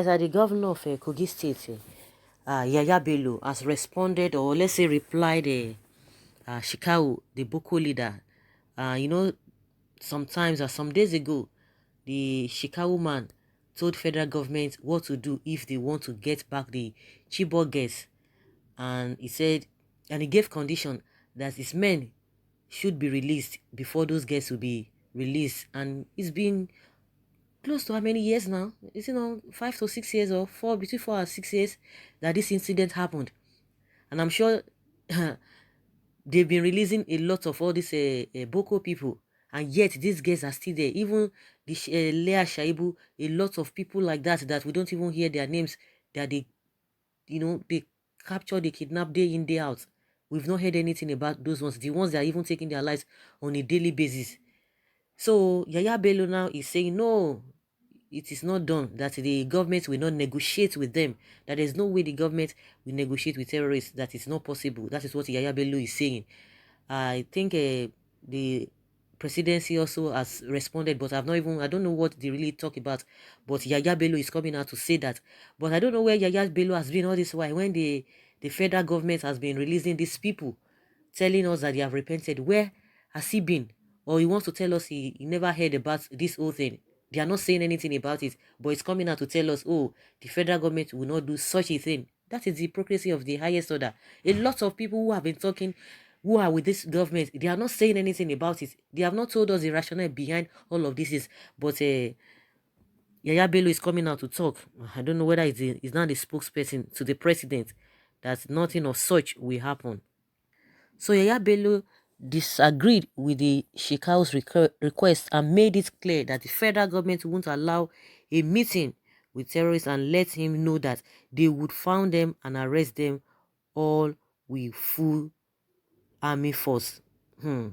guys, the governor of Kogi State, Yahaya Bello, has responded, or let's say replied, Shikau, the Boko leader. Sometimes or some days ago, the Shikau man told federal government what to do if they want to get back the Chibok girls. And he said, and he gave condition that his men should be released before those girls will be released. And it's been close to how many years now? Is it 5 to 6 years or between 4 and 6 years that this incident happened? And I'm sure they've been releasing a lot of all these Boko people, and yet these guys are still there. Even the Leah Shaibu, a lot of people like that we don't even hear their names, that they capture, they kidnap day in, day out. We've not heard anything about those ones, the ones that are even taking their lives on a daily basis. So Yahaya Bello now is saying, no, it is not done, that the government will not negotiate with them, that there's no way the government will negotiate with terrorists, that is not possible. That is what Yahaya Bello is saying. I think the presidency also has responded, but I don't know what they really talk about. But Yahaya Bello is coming out to say that. But I don't know where Yahaya Bello has been all this while, when the federal government has been releasing these people, telling us that they have repented. Where has he been? Or he wants to tell us he never heard about this whole thing. They are not saying anything about it, but it's coming out to tell us, oh, the federal government will not do such a thing. That is the hypocrisy of the highest order. A lot of people who have been talking, who are with this government, they are not saying anything about it. They have not told us the rationale behind all of this is. But Yahaya Bello is coming out to talk. I don't know whether he's not the spokesperson to the president, that nothing of such will happen. So Yahaya Bello disagreed with the Shekau's request and made it clear that the federal government won't allow a meeting with terrorists, and let him know that they would found them and arrest them all with full army force.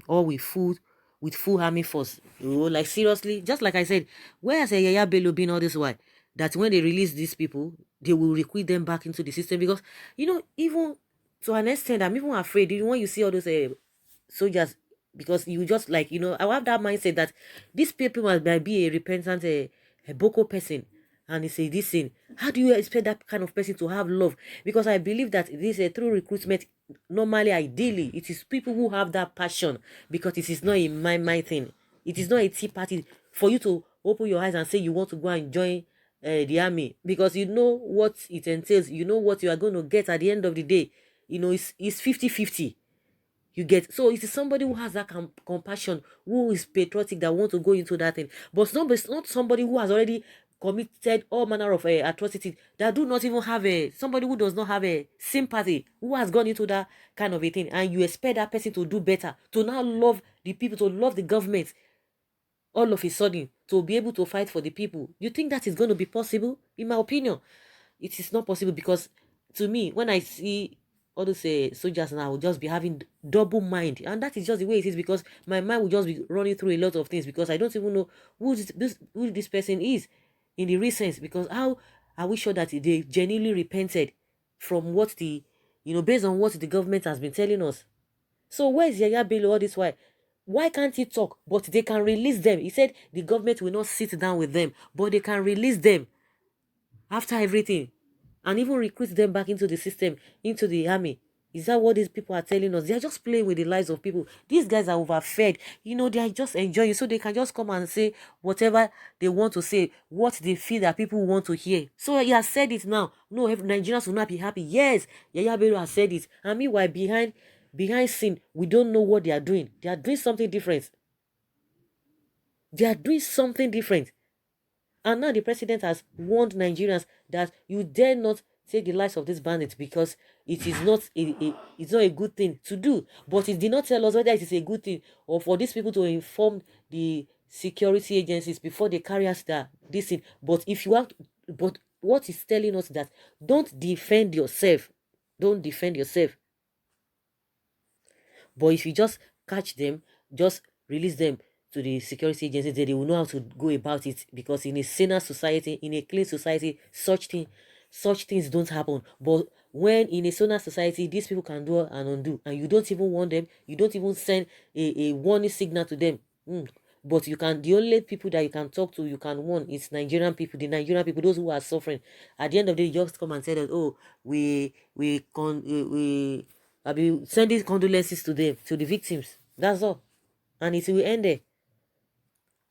All with full army force. Like seriously, just like I said, where has Yahaya Bello been all this while? That when they release these people, they will recruit them back into the system, because even to an extent, I'm even afraid when you see all those soldiers, because you just I have that mindset that these people must be a repentant a Boko person, and it's a this thing. How do you expect that kind of person to have love? Because I believe that this through recruitment, normally, ideally, it is people who have that passion, because it is not a my thing. It is not a tea party for you to open your eyes and say you want to go and join the army, because you know what it entails. You know what you are going to get at the end of the day. It's 50-50. You get, so it is somebody who has that compassion, who is patriotic, that want to go into that thing. But it's not somebody who has already committed all manner of atrocities, that do not even have somebody who does not have a sympathy, who has gone into that kind of a thing, and you expect that person to do better, to now love the people, to love the government, all of a sudden, to be able to fight for the people. You think that is going to be possible? In my opinion, it is not possible, because to me, when I see all those soldiers now, will just be having double mind, and that is just the way it is, because my mind will just be running through a lot of things, because I don't even know who this person is in the recent. Because how are we sure that they genuinely repented from what based on what the government has been telling us? So where is Yahaya Bello all this while? Why can't he talk? But they can release them. He said the government will not sit down with them, but they can release them after everything, and even recruit them back into the system, into the army. Is that what these people are telling us? They are just playing with the lives of people. These guys are overfed. They are just enjoying, so they can just come and say whatever they want to say, what they feel that people want to hear. So he has said it now. No, Nigerians will not be happy. Yes, Yahaya Bello has said it. And meanwhile, behind scene, we don't know what they are doing. They are doing something different. They are doing something different. And now the president has warned Nigerians that you dare not take the lives of these bandits, because it is not it's not a good thing to do. But he did not tell us whether it is a good thing, or for these people to inform the security agencies before they carry out this thing. But what he's telling us, that don't defend yourself. Don't defend yourself. But if you just catch them, just release them to the security agencies, they will know how to go about it, because in a saner society, in a clean society, such things don't happen. But when in a saner society, these people can do and undo, and you don't even want them, you don't even send a warning signal to them. But you can, the only people that you can talk to, you can warn, is Nigerian people, the Nigerian people, those who are suffering. At the end of the day, you just come and say that, oh, I'll be sending condolences to them, to the victims. That's all. And it will end there.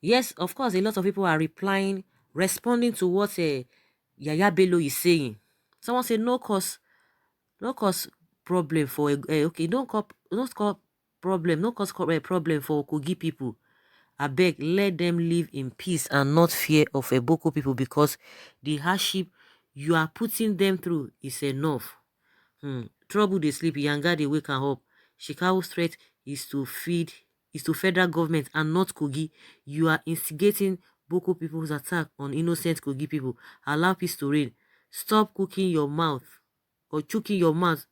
Yes, of course, a lot of people are replying, responding to what Yaya Bello is saying. Someone said, no cause problem for okay, don't cause problem, no cause problem for Kogi people. I beg, let them live in peace and not fear of a Boko people, because the hardship you are putting them through is enough. Trouble they sleep, Yanga they wake up. Chicago's threat is to federal government and not Kogi. You are instigating Boko people's attack on innocent Kogi people. Allow peace to reign. Stop cooking your mouth or choking your mouth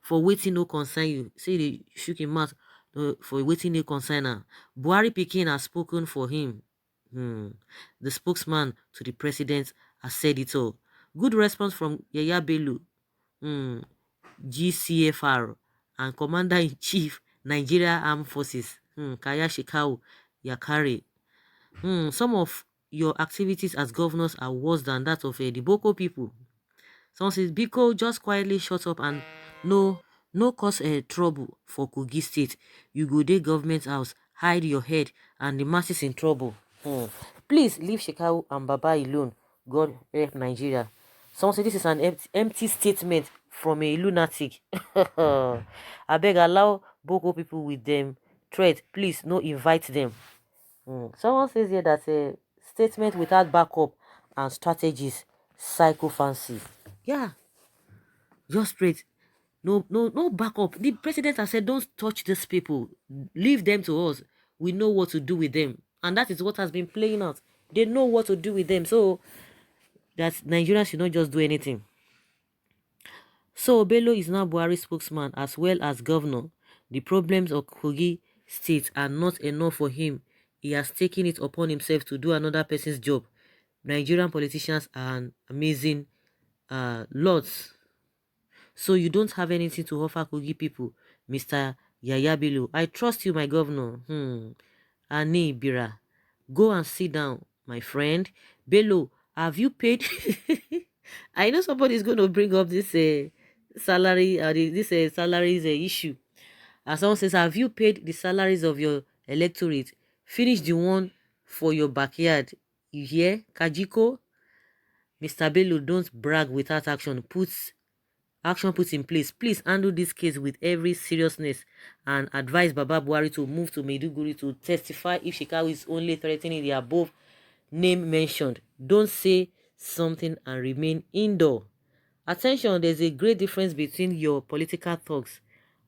for waiting no concern you. Say they shook him mouth for waiting no concern her. Buhari Pikin has spoken for him. The spokesman to the president has said it all. Good response from Yaya Bello, GCFR, and Commander-in-Chief, Nigeria Armed Forces, Kaya Shekau Yakari. Some of your activities as governors are worse than that of the Boko people. Someone says, Biko, just quietly shut up and no cause trouble for Kogi State. You go dey government house, hide your head, and the masses in trouble. Please leave Shekau and Baba alone. God help Nigeria. Someone said this is an empty statement from a lunatic. I beg, allow Boko people with them threat. Please, no invite them. Someone says here that a statement without backup and strategies, psycho fancy. Yeah, just straight. No backup. The president has said, don't touch these people. Leave them to us. We know what to do with them. And that is what has been playing out. They know what to do with them. So that Nigerians should not just do anything. So Bello is now Buhari's spokesman as well as governor. The problems of Kogi State are not enough for him. He has taken it upon himself to do another person's job. Nigerian politicians are an amazing lots. So you don't have anything to offer Kogi people, Mr. Yaya Bello. I trust you, my governor. Ani Bira. Go and sit down, my friend. Bello, have you paid? I know somebody is going to bring up this salary, this salaries issue. As someone says, have you paid the salaries of your electorate? Finish the one for your backyard. You hear? Kajiko? Mr. Bello, don't brag without action. Action put in place. Please handle this case with every seriousness and advise Baba Buhari to move to Maiduguri to testify if Shekau is only threatening the above name mentioned. Don't say something and remain indoor. Attention, there's a great difference between your political thugs,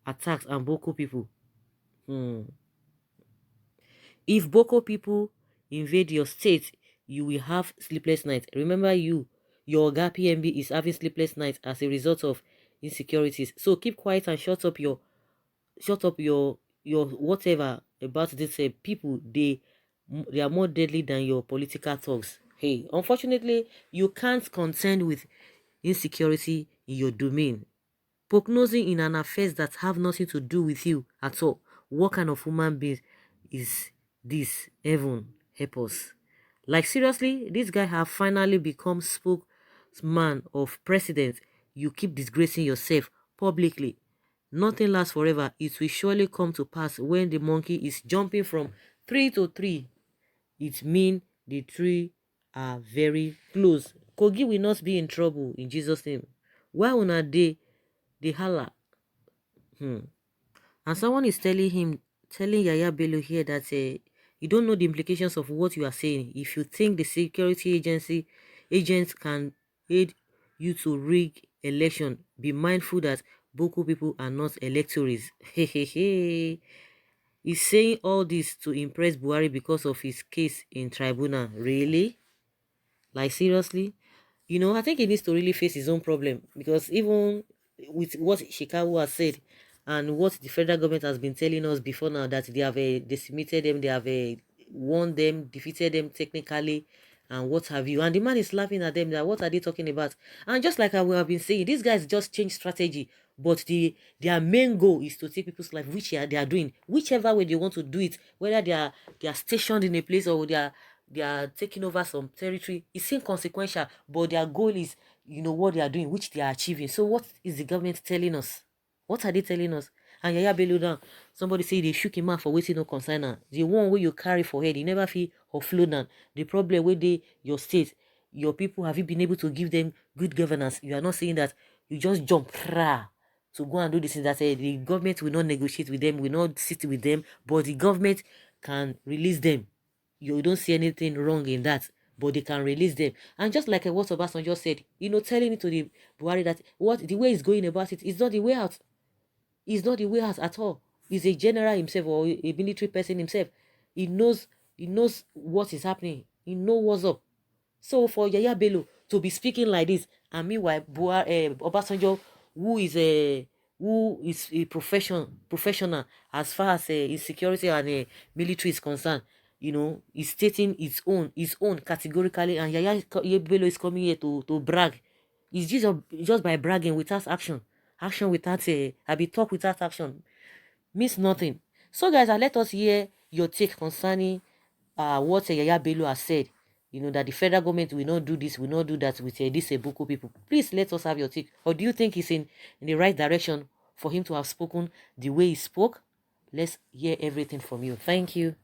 attacks, and Boko people. If Boko people invade your state, you will have sleepless nights. Remember, your Oga PMB is having sleepless nights as a result of insecurities. So keep quiet and shut up your whatever about this people. They are more deadly than your political thugs. Hey, unfortunately, you can't contend with insecurity in your domain. Prognosing in an affairs that have nothing to do with you at all. What kind of human being is this? Heaven help us. Like seriously, this guy have finally become spokesman of president. You keep disgracing yourself publicly. Nothing lasts forever. It will surely come to pass when the monkey is jumping from tree to tree. It means the three are very close. Kogi will not be in trouble in Jesus' name. Why una dey holla? And someone is telling Yaya Bello here that you don't know the implications of what you are saying. If you think the security agents can aid you to rig election, be mindful that Boko people are not electors. He's saying all this to impress Buhari because of his case in tribunal. Really? Like seriously? You know, I think he needs to really face his own problem, because even with what Shekau has said and what the federal government has been telling us before now, that they have decimated them, they have won them, defeated them technically, and what have you. And the man is laughing at them that what are they talking about? And just like I have been saying, these guys just change strategy but their main goal is to take people's life, which they are doing, whichever way they want to do it, whether they are stationed in a place or they are taking over some territory. It's inconsequential, but their goal is, what they are doing, which they are achieving. So what is the government telling us? What are they telling us? And Yaya Bello down, somebody say they shook him out for waiting no concern now. The one where you carry for head, you never feel or flow down. The problem where your state, your people, have you been able to give them good governance? You are not saying that you just jump to go and do this thing that the government will not negotiate with them, will not sit with them, but the government can release them. You don't see anything wrong in that, but they can release them. And just like what Obasanjo just said, telling it to the Buhari that the way he's going about it is not the way out. It's not the way out at all. He's a general himself or a military person himself. He knows what is happening. He knows what's up. So for Yaya Bello to be speaking like this, and meanwhile Obasanjo, who is a professional as far as security and military is concerned, is stating his own categorically, and Yaya Bello is coming here to brag. It's just by bragging without action without talk without action means nothing. So guys, let us hear your take concerning what Yaya Bello has said. That the federal government will not do this, will not do that with these Boko people. Please let us have your take. Or do you think it's in the right direction for him to have spoken the way he spoke? Let's hear everything from you. Thank you.